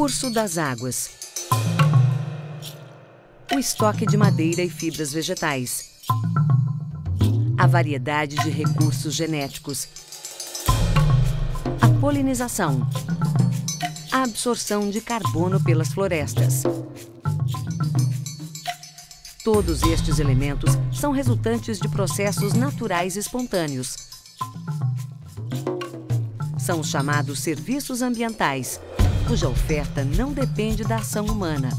Curso das águas. O estoque de madeira e fibras vegetais. A variedade de recursos genéticos. A polinização. A absorção de carbono pelas florestas. Todos estes elementos são resultantes de processos naturais espontâneos. São os chamados serviços ambientais, cuja oferta não depende da ação humana.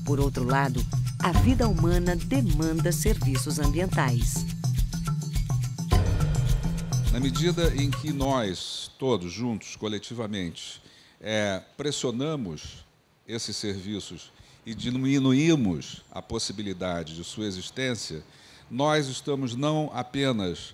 Por outro lado, a vida humana demanda serviços ambientais. Na medida em que nós, todos juntos, coletivamente, pressionamos esses serviços e diminuímos a possibilidade de sua existência, nós estamos não apenas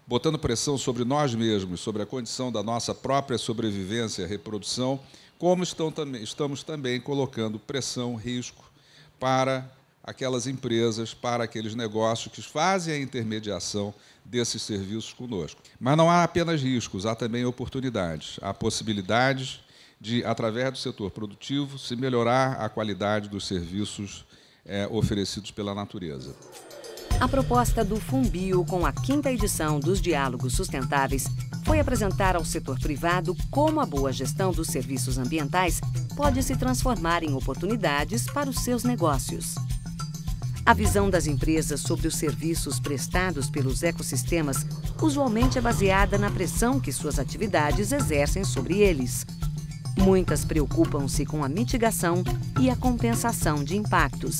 botando pressão sobre nós mesmos, sobre a condição da nossa própria sobrevivência e reprodução, como estamos também colocando pressão, risco para aquelas empresas, para aqueles negócios que fazem a intermediação desses serviços conosco. Mas não há apenas riscos, há também oportunidades. Há possibilidades de, através do setor produtivo, se melhorar a qualidade dos serviços oferecidos pela natureza. A proposta do FUNBio, com a 5ª edição dos Diálogos Sustentáveis, foi apresentar ao setor privado como a boa gestão dos serviços ambientais pode se transformar em oportunidades para os seus negócios. A visão das empresas sobre os serviços prestados pelos ecossistemas usualmente é baseada na pressão que suas atividades exercem sobre eles. Muitas preocupam-se com a mitigação e a compensação de impactos,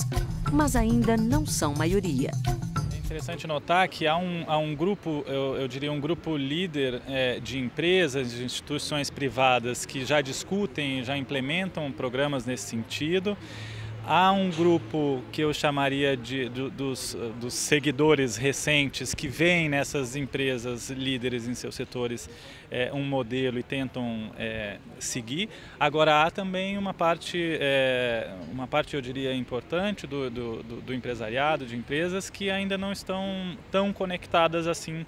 mas ainda não são maioria. É interessante notar que há um grupo, eu diria um grupo líder de empresas, de instituições privadas que já discutem, já implementam programas nesse sentido. Há um grupo que eu chamaria dos seguidores recentes que veem nessas empresas líderes em seus setores um modelo e tentam seguir. Agora há também uma parte eu diria importante do empresariado, de empresas que ainda não estão tão conectadas assim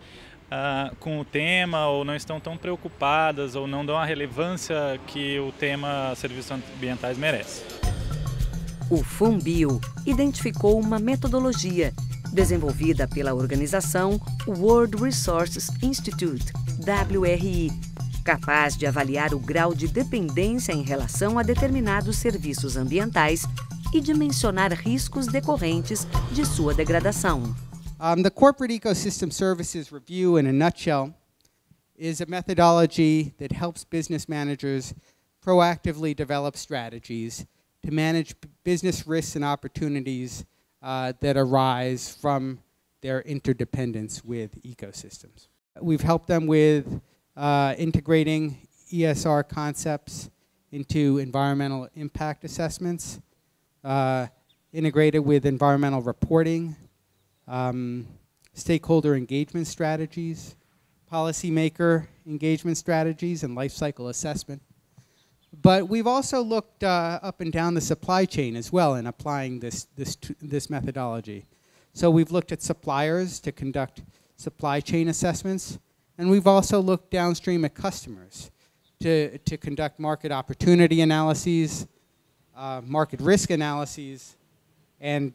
com o tema, ou não estão tão preocupadas, ou não dão a relevância que o tema serviços ambientais merece. O FUNBio identificou uma metodologia desenvolvida pela organização World Resources Institute, WRI, capaz de avaliar o grau de dependência em relação a determinados serviços ambientais e de mencionar riscos decorrentes de sua degradação. The Corporate Ecosystem Services Review, in a nutshell, is a methodology that helps business managers proactively develop strategies to manage business risks and opportunities that arise from their interdependence with ecosystems. We've helped them with integrating ESR concepts into environmental impact assessments, integrated with environmental reporting, stakeholder engagement strategies, policymaker engagement strategies, and life cycle assessment. But we've also looked up and down the supply chain as well in applying this methodology. So we've looked at suppliers to conduct supply chain assessments, and we've also looked downstream at customers to conduct market opportunity analyses, market risk analyses, and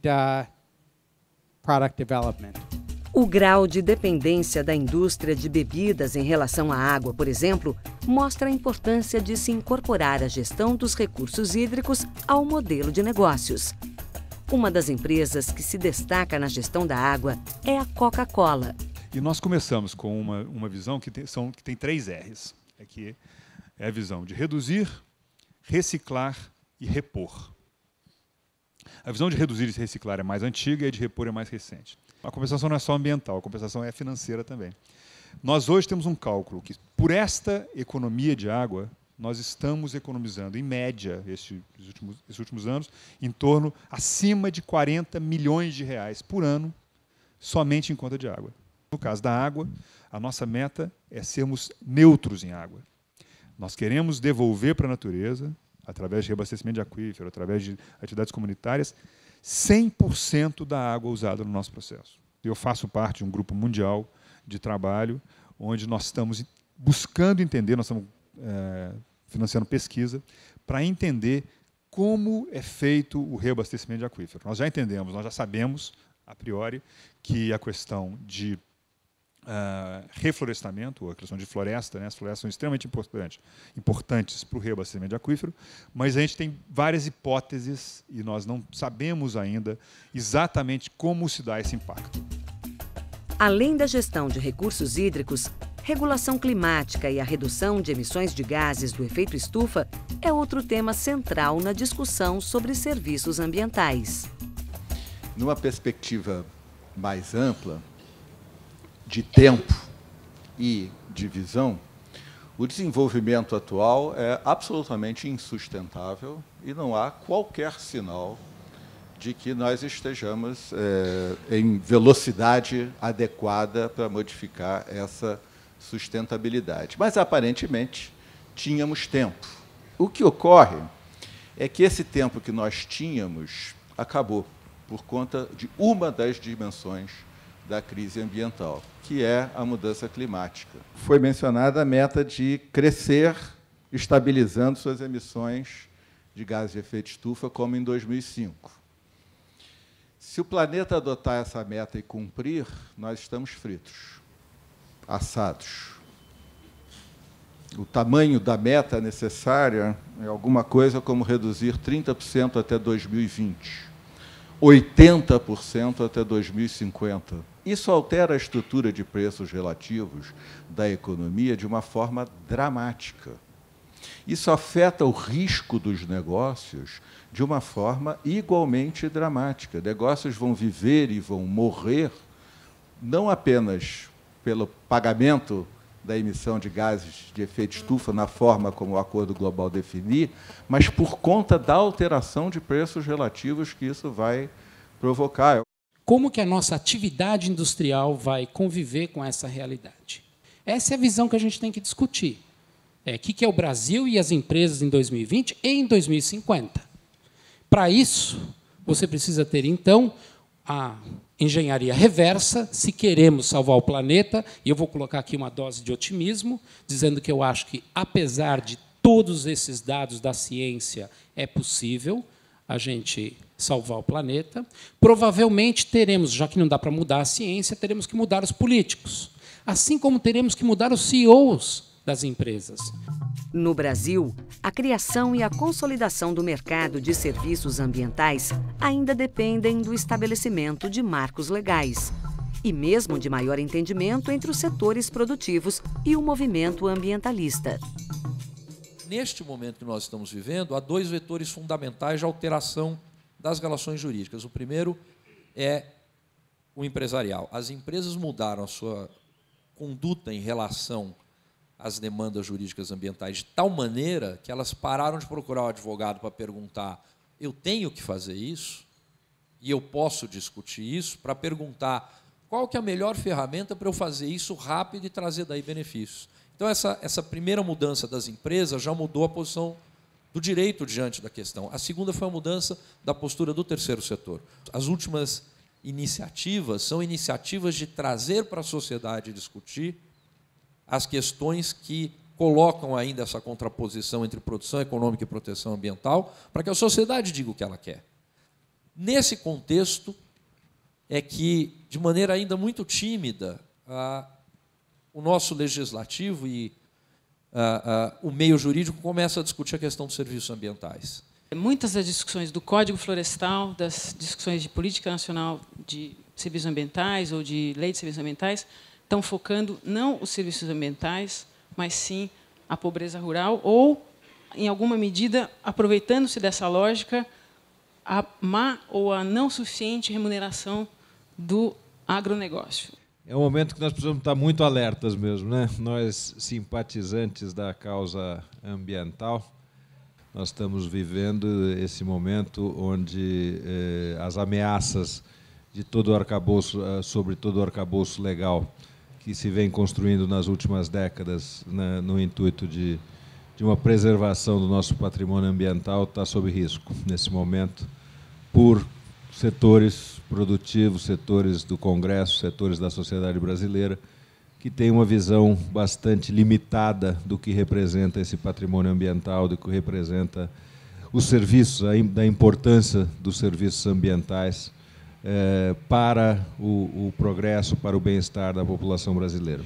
product development. O grau de dependência da indústria de bebidas em relação à água, por exemplo, mostra a importância de se incorporar a gestão dos recursos hídricos ao modelo de negócios. Uma das empresas que se destaca na gestão da água é a Coca-Cola. E nós começamos com uma visão que tem 3 R's. Que é a visão de reduzir, reciclar e repor. A visão de reduzir e reciclar é mais antiga e a de repor é mais recente. A compensação não é só ambiental, a compensação é financeira também. Nós hoje temos um cálculo que, por esta economia de água, nós estamos economizando, em média, esses últimos anos, em torno, acima de 40 milhões de reais por ano, somente em conta de água. No caso da água, a nossa meta é sermos neutros em água. Nós queremos devolver para a natureza, através de reabastecimento de aquífero, através de atividades comunitárias, 100% da água usada no nosso processo. Eu faço parte de um grupo mundial de trabalho onde nós estamos buscando entender, nós estamos financiando pesquisa para entender como é feito o reabastecimento de aquífero. Nós já entendemos, nós já sabemos, a priori, que a questão de reflorestamento, a questão de floresta, né, as florestas são extremamente importantes para o reabastecimento de aquífero, mas a gente tem várias hipóteses e nós não sabemos ainda exatamente como se dá esse impacto. Além da gestão de recursos hídricos, regulação climática e a redução de emissões de gases do efeito estufa é outro tema central na discussão sobre serviços ambientais. Numa perspectiva mais ampla, de tempo e de visão, o desenvolvimento atual é absolutamente insustentável e não há qualquer sinal de que nós estejamos em velocidade adequada para modificar essa sustentabilidade. Mas, aparentemente, tínhamos tempo. O que ocorre é que esse tempo que nós tínhamos acabou por conta de uma das dimensões da crise ambiental, que é a mudança climática. Foi mencionada a meta de crescer, estabilizando suas emissões de gases de efeito estufa, como em 2005. Se o planeta adotar essa meta e cumprir, nós estamos fritos, assados. O tamanho da meta necessária é alguma coisa como reduzir 30% até 2020, 80% até 2050. Isso altera a estrutura de preços relativos da economia de uma forma dramática. Isso afeta o risco dos negócios de uma forma igualmente dramática. Negócios vão viver e vão morrer não apenas pelo pagamento da emissão de gases de efeito estufa na forma como o Acordo Global definir, mas por conta da alteração de preços relativos que isso vai provocar. Como que a nossa atividade industrial vai conviver com essa realidade? Essa é a visão que a gente tem que discutir. O que é o Brasil e as empresas em 2020 e em 2050. Para isso, você precisa ter, então, a engenharia reversa, se queremos salvar o planeta, e eu vou colocar aqui uma dose de otimismo, dizendo que eu acho que, apesar de todos esses dados da ciência, é possível a gente salvar o planeta. Provavelmente teremos, já que não dá para mudar a ciência, teremos que mudar os políticos, assim como teremos que mudar os CEOs das empresas. No Brasil, a criação e a consolidação do mercado de serviços ambientais ainda dependem do estabelecimento de marcos legais e mesmo de maior entendimento entre os setores produtivos e o movimento ambientalista. Neste momento que nós estamos vivendo, há dois vetores fundamentais de alteração das relações jurídicas. O primeiro é o empresarial. As empresas mudaram a sua conduta em relação às demandas jurídicas ambientais de tal maneira que elas pararam de procurar o advogado para perguntar: eu tenho que fazer isso? E eu posso discutir isso? Para perguntar qual que é a melhor ferramenta para eu fazer isso rápido e trazer daí benefícios. Então, essa primeira mudança das empresas já mudou a posição do direito diante da questão. A segunda foi a mudança da postura do terceiro setor. As últimas iniciativas são iniciativas de trazer para a sociedade discutir as questões que colocam ainda essa contraposição entre produção econômica e proteção ambiental, para que a sociedade diga o que ela quer. Nesse contexto é que, de maneira ainda muito tímida, o nosso legislativo e o meio jurídico começa a discutir a questão dos serviços ambientais. Muitas das discussões do Código Florestal, das discussões de política nacional de serviços ambientais ou de lei de serviços ambientais, estão focando não os serviços ambientais, mas sim a pobreza rural ou, em alguma medida, aproveitando-se dessa lógica, a má ou a não suficiente remuneração do agronegócio. É um momento que nós precisamos estar muito alertas mesmo, né? Nós, simpatizantes da causa ambiental, nós estamos vivendo esse momento onde as ameaças de todo o arcabouço, sobre todo o arcabouço legal que se vem construindo nas últimas décadas, né, no intuito de uma preservação do nosso patrimônio ambiental, está sob risco, nesse momento, por setores produtivos, setores do Congresso, setores da sociedade brasileira, que que tem uma visão bastante limitada do que representa esse patrimônio ambiental, do que representa os serviços, da importância dos serviços ambientais para o progresso, para o bem-estar da população brasileira.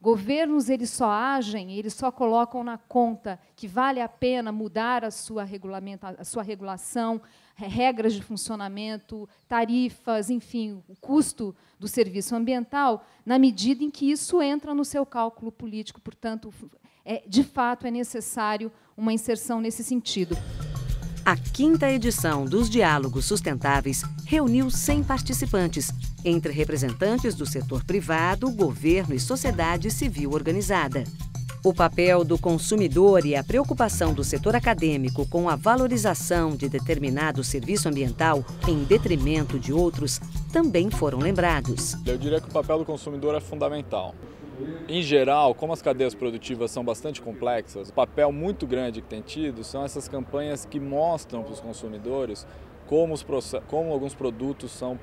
Governos, eles só agem, eles só colocam na conta que vale a pena mudar a sua regulação, regras de funcionamento, tarifas, enfim, o custo do serviço ambiental, na medida em que isso entra no seu cálculo político. Portanto, de fato, é necessário uma inserção nesse sentido. A 5ª edição dos Diálogos Sustentáveis reuniu 100 participantes, entre representantes do setor privado, governo e sociedade civil organizada. O papel do consumidor e a preocupação do setor acadêmico com a valorização de determinado serviço ambiental em detrimento de outros também foram lembrados. Eu diria que o papel do consumidor é fundamental. Em geral, como as cadeias produtivas são bastante complexas, o papel muito grande que tem tido são essas campanhas que mostram para os consumidores como alguns produtos são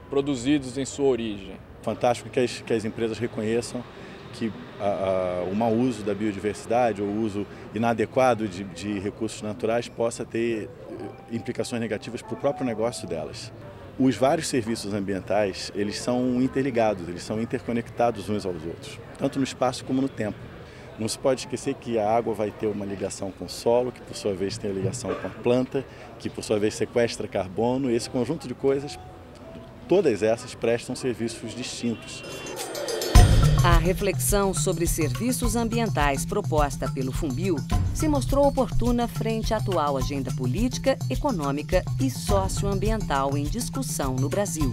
produzidos em sua origem. Fantástico que as empresas reconheçam que o mau uso da biodiversidade ou o uso inadequado de recursos naturais possa ter implicações negativas para o próprio negócio delas. Os vários serviços ambientais, eles são interligados, eles são interconectados uns aos outros, tanto no espaço como no tempo. Não se pode esquecer que a água vai ter uma ligação com o solo, que por sua vez tem a ligação com a planta, que por sua vez sequestra carbono, e esse conjunto de coisas, todas essas prestam serviços distintos. A reflexão sobre serviços ambientais proposta pelo FUNBio se mostrou oportuna frente à atual agenda política, econômica e socioambiental em discussão no Brasil.